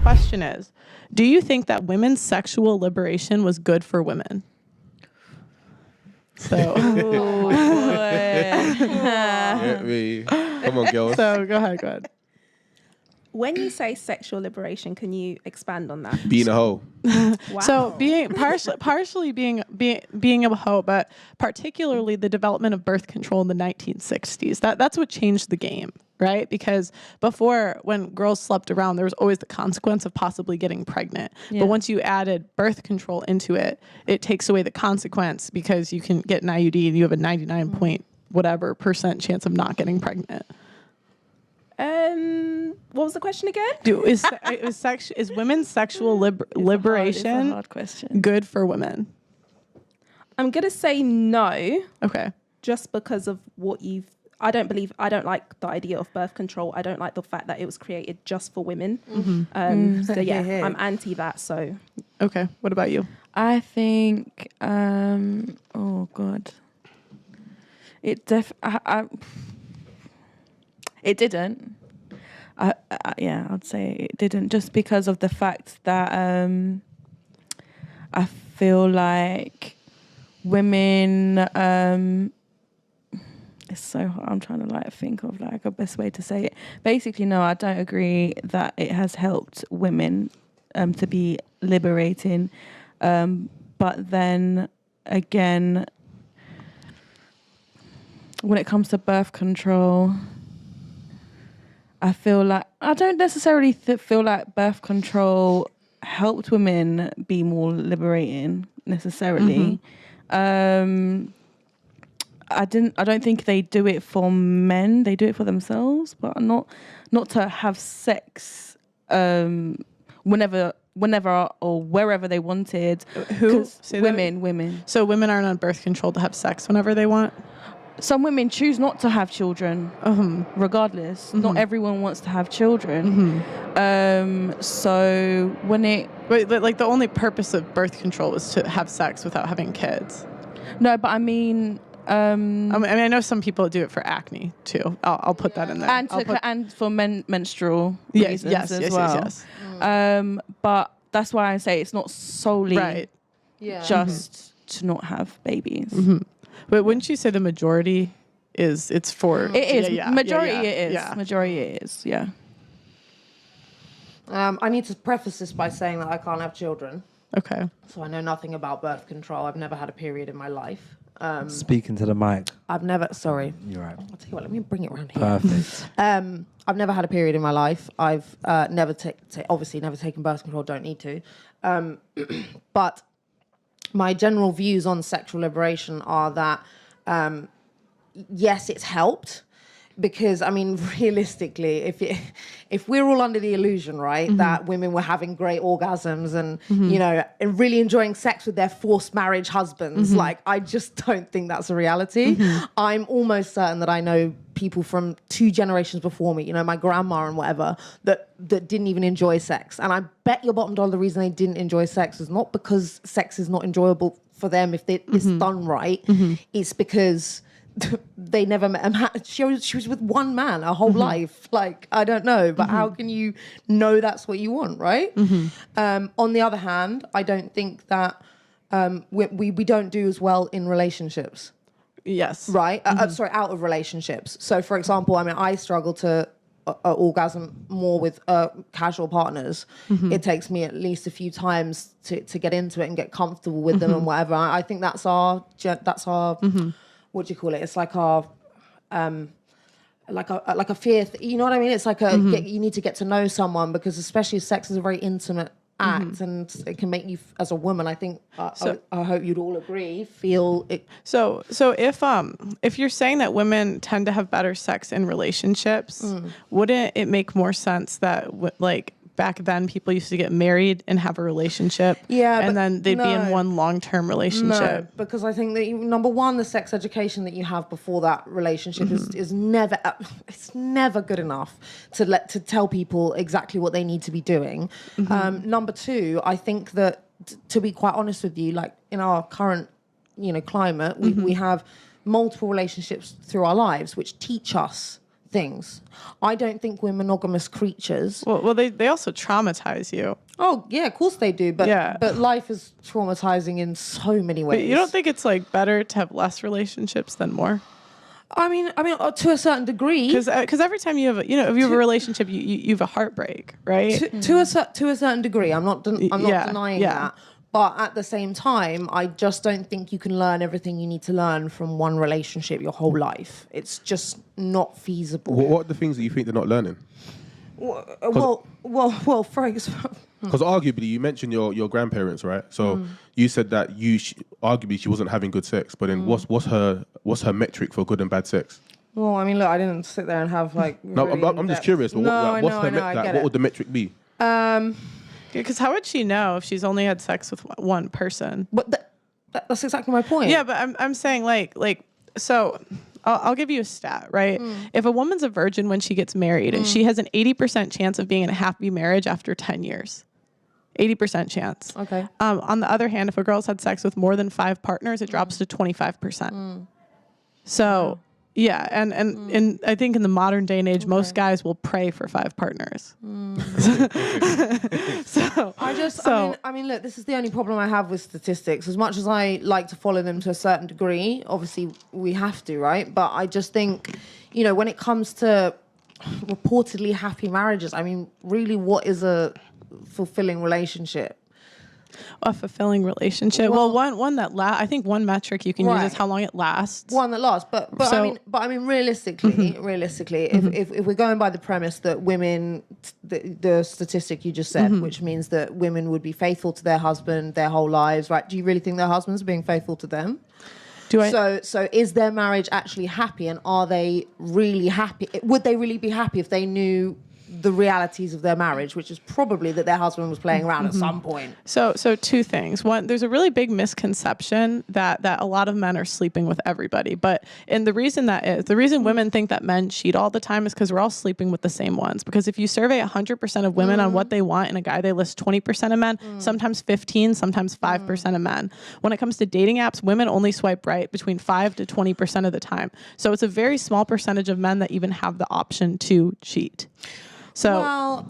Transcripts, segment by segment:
question is, do you think that women's sexual liberation was good for women? So, Come on, girls. So go ahead. When you say sexual liberation, can you expand on that? Being a hoe. Wow. So being partially being a hoe, but particularly the development of birth control in the 1960s. That's what changed the game, right? Because before, when girls slept around, there was always the consequence of possibly getting pregnant. Yeah. But once you added birth control into it, it takes away the consequence because you can get an IUD and you have a 99 point whatever % chance of not getting pregnant. What was the question again? Is women's sexual liberation hard question. good for women? I'm gonna say no. Okay. Just because of what I don't like the idea of birth control. I don't like the fact that it was created just for women. So yeah, I'm anti that. So. Okay. What about you? I think. Oh God. It didn't. Yeah, I'd say it didn't, just because of the fact that I feel like women. It's so hard. I'm trying to think of a best way to say it. Basically, no, I don't agree that it has helped women to be liberating. But then again, when it comes to birth control, I feel like I don't necessarily feel like birth control helped women be more liberating necessarily. I don't think they do it for men. They do it for themselves, but not to have sex whenever or wherever they wanted. Who? Women. So women aren't on birth control to have sex whenever they want? Some women choose not to have children, regardless. Not everyone wants to have children. So when it... But like the only purpose of birth control is to have sex without having kids. No, but I mean... I know some people do it for acne too. I'll put that in there. And for menstrual reasons as well. Yes. But that's why I say it's not solely just to not have babies. But wouldn't you say the majority it's for... It is. Majority it is. Yeah. Majority it is, yeah. I need to preface this by saying that I can't have children. Okay. So I know nothing about birth control. I've never had a period in my life. Speaking to the mic. Sorry. You're right. I'll tell you what, let me bring it around here. Perfect. I've never had a period in my life. I've obviously never taken birth control, don't need to. But my general views on sexual liberation are that, yes, it's helped. Because, I mean, realistically, if we're all under the illusion, right, that women were having great orgasms and, you know, and really enjoying sex with their forced marriage husbands, like, I just don't think that's a reality. I'm almost certain that I know people from 2 generations before me, you know, my grandma and whatever, that didn't even enjoy sex. And I bet your bottom dollar the reason they didn't enjoy sex is not because sex is not enjoyable for them if it's done right. It's because... they never met a man. She was with one man her whole life. Like, I don't know, but how can you know that's what you want, right? On the other hand, I don't think that we don't do as well in relationships. Yes. Right? Sorry, out of relationships. So, for example, I mean, I struggle to orgasm more with casual partners. It takes me at least a few times to get into it and get comfortable with them and whatever. I think that's our what do you call it? It's like our, like a fear. You know what I mean? It's like you need to get to know someone, because especially sex is a very intimate act, and it can make you, as a woman, I think, I hope you'd all agree, feel it. So if you're saying that women tend to have better sex in relationships, wouldn't it make more sense that back then people used to get married and have a relationship, and then they'd be in one long-term relationship? No, because I think that number one, the sex education that you have before that relationship is never, it's never good enough to tell people exactly what they need to be doing. Number two, I think that to be quite honest with you, like in our current, you know, climate, we have multiple relationships through our lives which teach us things. I don't think we're monogamous creatures. Well, they also traumatize you. Oh yeah, of course they do. But Yeah. but life is traumatizing in so many ways. But you don't think it's like better to have less relationships than more? I mean, to a certain degree. Because every time you have if you have a relationship, you have a heartbreak, right? To a certain degree, I'm not denying that. But at the same time, I just don't think you can learn everything you need to learn from one relationship your whole life. It's just not feasible. What are the things that you think they're not learning? Well, for example. Because arguably, you mentioned your grandparents, right? So you said that arguably she wasn't having good sex, but then what's her metric for good and bad sex? Well, I mean, look, I didn't sit there and have like. No, I'm just curious. But what would the metric be? Because how would she know if she's only had sex with one person? But that's exactly my point. Yeah, but I'm saying like so. I'll give you a stat, right? If a woman's a virgin when she gets married, she has an 80% chance of being in a happy marriage after 10 years. 80% chance. Okay. On the other hand, if a girl's had sex with more than 5 partners, it drops to 25%. So, yeah, and I think in the modern day and age, most guys will pray for 5 partners. I mean, look, this is the only problem I have with statistics. As much as I like to follow them to a certain degree, obviously we have to, right? But I just think, when it comes to reportedly happy marriages, I mean, really, what is a fulfilling relationship? A fulfilling relationship. Well, one that I think one metric you can use is how long it lasts. One that lasts, but I mean, realistically, if we're going by the premise that women, the statistic you just said, which means that women would be faithful to their husband their whole lives, right? Do you really think their husbands are being faithful to them? So is their marriage actually happy, and are they really happy? Would they really be happy if they knew the realities of their marriage, which is probably that their husband was playing around at some point? So 2 things. One, there's a really big misconception that a lot of men are sleeping with everybody. And the reason women think that men cheat all the time is because we're all sleeping with the same ones. Because if you survey 100% of women on what they want in a guy, they list 20% of men, sometimes 15, sometimes 5% of men. When it comes to dating apps, women only swipe right between 5 to 20% of the time. So it's a very small percentage of men that even have the option to cheat. So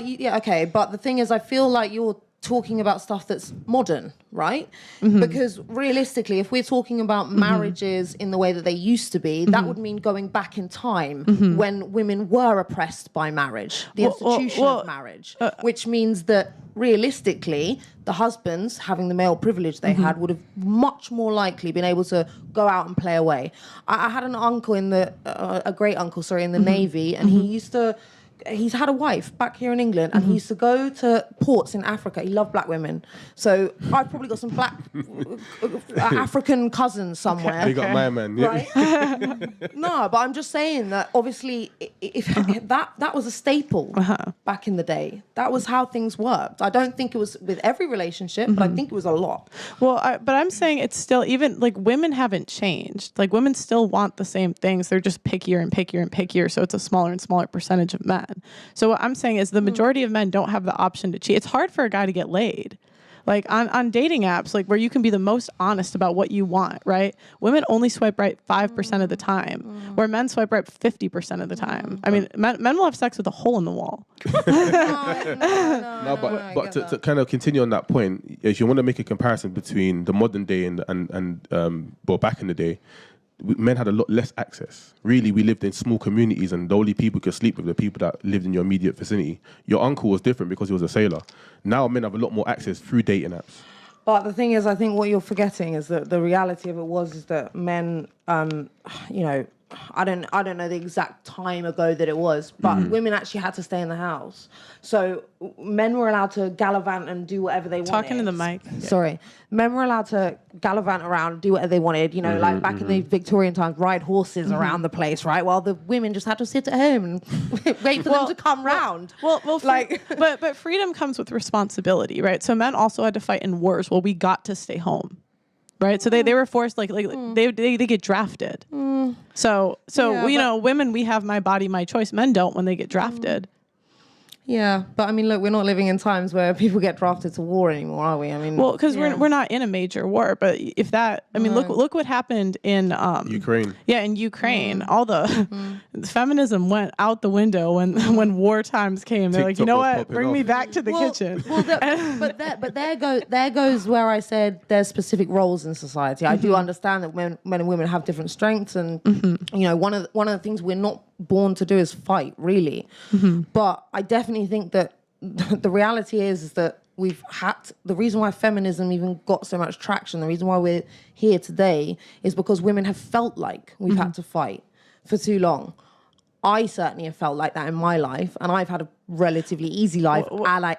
yeah, okay. But the thing is, I feel like you're talking about stuff that's modern, right? Because realistically, if we're talking about marriages in the way that they used to be, that would mean going back in time when women were oppressed by marriage, the institution of marriage, which means that realistically, the husbands, having the male privilege they had, would have much more likely been able to go out and play away. I had an uncle a great uncle, in the Navy, and he's had a wife back here in England, and he used to go to ports in Africa. He loved black women. So I've probably got some black African cousins somewhere. You got my man, yeah. Right? No, but I'm just saying that obviously if that was a staple back in the day. That was how things worked. I don't think it was with every relationship, but I think it was a lot. Well, but I'm saying it's still, even like women haven't changed. Like women still want the same things. They're just pickier and pickier and pickier. So it's a smaller and smaller percentage of men. So what I'm saying is the majority of men don't have the option to cheat. It's hard for a guy to get laid. Like on dating apps, like where you can be the most honest about what you want, right? Women only swipe right 5% of the time, where men swipe right 50% of the time. I mean, men will have sex with a hole in the wall. But to kind of continue on that point, if you want to make a comparison between the modern day and back in the day, men had a lot less access. Really, we lived in small communities, and the only people who could sleep with the people that lived in your immediate vicinity. Your uncle was different because he was a sailor. Now men have a lot more access through dating apps. But the thing is, I think what you're forgetting is that the reality of it is that men, I don't know the exact time ago that it was, but women actually had to stay in the house. So men were allowed to gallivant and do whatever they wanted. Talking to the mic. Sorry. Men were allowed to gallivant around, do whatever they wanted, like back in the Victorian times, ride horses around the place, right? While the women just had to sit at home and wait for them to come round. But freedom comes with responsibility, right? So men also had to fight in wars. Well, we got to stay home. Right, so they were forced, they get drafted. So women, we have my body, my choice. Men don't when they get drafted. Yeah, but I mean, look, we're not living in times where people get drafted to war anymore, are we? I mean, well, because we're not in a major war, but if that, I mean, look what happened in Ukraine. Yeah, in Ukraine, all the feminism went out the window when war times came. They're like, you know what, bring me back to the kitchen. Well, but there goes where I said there's specific roles in society. I do understand that men and women have different strengths, and you know, one of the things we're not born to do is fight, really. But I definitely think that the reality is that we've had the reason why feminism even got so much traction, the reason why we're here today, is because women have felt like we've had to fight for too long. I certainly have felt like that in my life, and I've had a relatively easy life,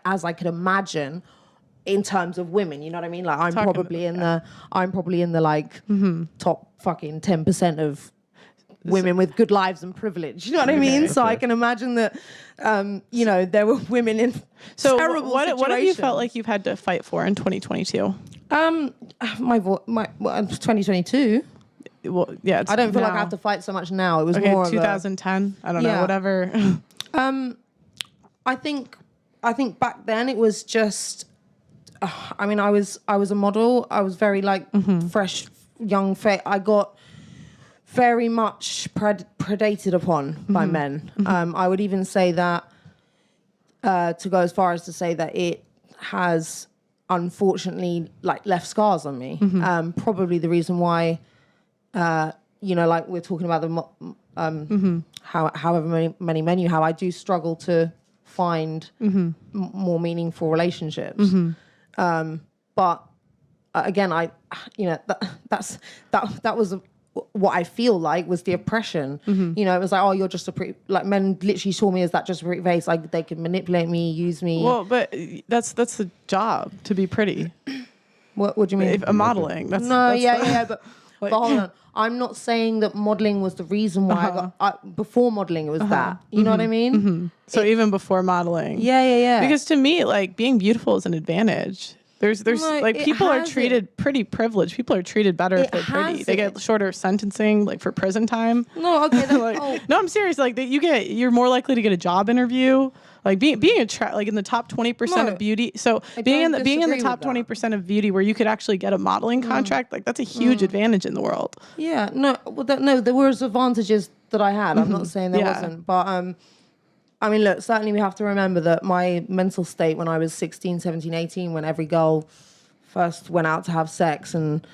as I could imagine, in terms of women. You know what I mean? Like I'm probably in the like top fucking 10% of women with good lives and privilege. You know what I mean? So I can imagine that, you know, there were women in terrible situations. What have you felt like you've had to fight for in 2022? My 2022. Well, yeah, I don't feel like I have to fight so much now. It was more 2010. I don't know, whatever. I think back then it was just. I mean, I was a model. I was very like fresh, young face. I got very much predated upon by men. I would even say that, to go as far as to say that it has unfortunately like left scars on me. Probably the reason why, you know, like we're talking about the however many men you have, I do struggle to find more meaningful relationships. But again, you know, that was what I feel like was the oppression. You know, it was like, oh, you're just a pretty, like men literally saw me as that just a pretty face. Like they could manipulate me, use me. Well, but that's the job, to be pretty. What do you mean? Modeling. But hold on. I'm not saying that modeling was the reason why before modeling it was that. You know what I mean? So even before modeling. Yeah. Because to me, like being beautiful is an advantage. There's like people are treated pretty privileged. People are treated better if they're pretty. They get shorter sentencing, like for prison time. No, okay. No, I'm serious. Like you're more likely to get a job interview. Like being like in the top 20% of beauty. So being in the top 20% of beauty where you could actually get a modeling contract, like that's a huge advantage in the world. Yeah. No. Well, no. There was advantages that I had. I'm not saying there wasn't, but I mean, look, certainly we have to remember that my mental state when I was 16, 17, 18, when every girl first went out to have sex and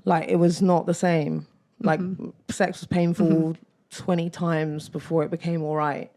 like it was not the same. Like sex was painful 20 times before it became all right.